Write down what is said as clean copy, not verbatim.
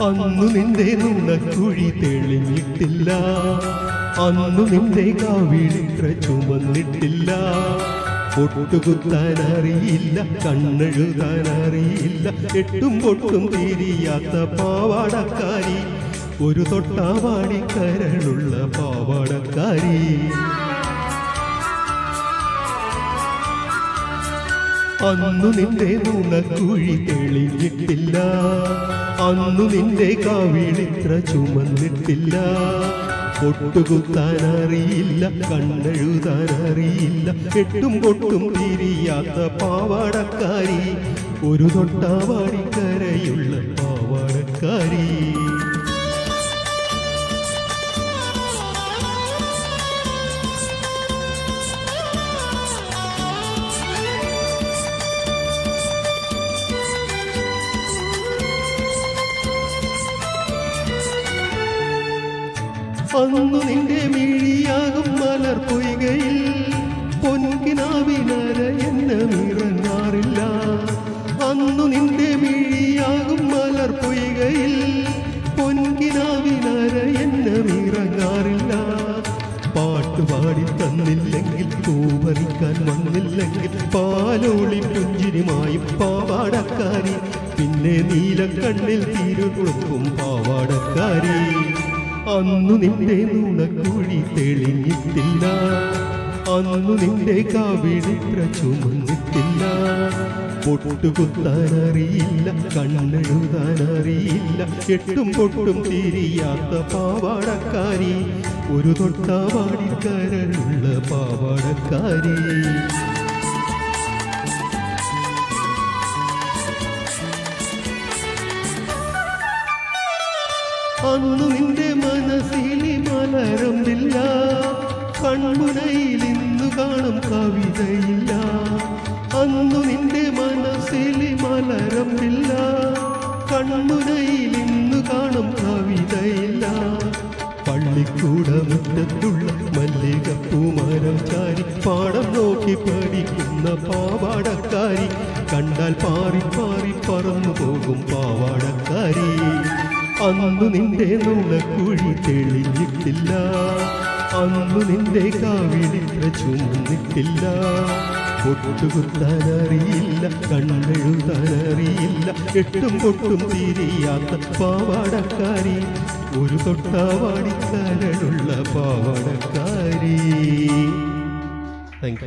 അന്നു നിന്റെ നുണക്കുഴി തെളിഞ്ഞിട്ടില്ല, അന്നു നിന്റെ കാവിളിത്ര ചുമന്നിട്ടില്ല. പൊട്ടുകുത്താൻ അറിയില്ല, കണ്ണെഴുതാൻ അറിയില്ല, എട്ടും പൊട്ടും തിരിയാത്ത പാവാടക്കാരി, ഒരു തൊട്ടാവാടിക്കരളുള്ള പാവാടക്കാരി. അന്നു നിന്റെ നുണക്കുഴി തെളിഞ്ഞിട്ടില്ല, അന്നു നിന്റെ കാവിളിത്ര ചുമന്നിട്ടില്ല. പൊട്ടുകുത്താൻ അറിയില്ല, കണ്ണെഴുതാൻ അറിയില്ല, എട്ടും പൊട്ടും തിരിയാത്ത പാവാടക്കാരി, ഒരു തൊട്ടാവാടിക്കരയുള്ള പാവാടക്കാരി. അന്നു നിന്റെ മിഴിയാകും മലർ പൊയ്കയിൽ പൊൻകിനാവിനര എന്നമിറങ്ങാറില്ല. അന്നു നിന്റെ മിഴിയാകും മലർ പൊയ്കയിൽ പൊൻകിനാവിനര എന്നമിറങ്ങാറില്ല. പാട്ടുപാടി തന്നില്ലെങ്കിൽ, പൂവറിക്കാൻ വന്നില്ലെങ്കിൽ, പാലോളി പുഞ്ചിരിമായും പാവാടക്കാരി, പിന്നെ നീലക്കണ്ണിൽ തിരുകൊളുക്കും പാവാടക്കാരി. അന്നു നിന്റെ നുണക്കുഴി തെളിഞ്ഞിട്ടില്ല, അന്നു നിന്റെ കാവിളിത്ര ചുമന്നിട്ടില്ല. പൊട്ടുകുത്താൻ അറിയില്ല, കണ്ണെഴുതാൻ അറിയില്ല, എട്ടും പൊട്ടും തിരിയാത്ത പാവാടക്കാരി, ഒരു തൊട്ടാവാടിക്കരളുള്ള പാവാടക്കാരി. അന്നു നിന്റെ മനസ്സിൽ മലരമ്പില്ല, കൺമുനയിൽ ഇന്നു കാണും കവിതയില്ല. അന്നു നിന്റെ മനസ്സിൽ മലരമ്പില്ല, കൺമുനയിൽ ഇന്നു കാണും കവിതയില്ല. പള്ളിക്കൂട മുറ്റത്തുള്ള മല്ലികപ്പൂമരം ചാരി പാടം നോക്കി പഠിക്കുന്ന പാവാടക്കാരി, കണ്ടാൽ പാറി പാറി പറന്നു പോകും പാവാടക്കാരി. അന്നു നിന്റെ നുണക്കുഴി തെളിഞ്ഞിട്ടില്ല, അന്നു നിന്റെ കാവിളിത്ര ചുമന്നിട്ടില്ല. പൊട്ടുകുത്താൻ അറിയില്ല, കണ്ണെഴുതാൻ അറിയില്ല, എട്ടും പൊട്ടും തിരിയാത്ത പാവാടക്കാരി, ഒരു തൊട്ടാവാടിക്കരളുള്ള പാവാടക്കാരി. Thank you.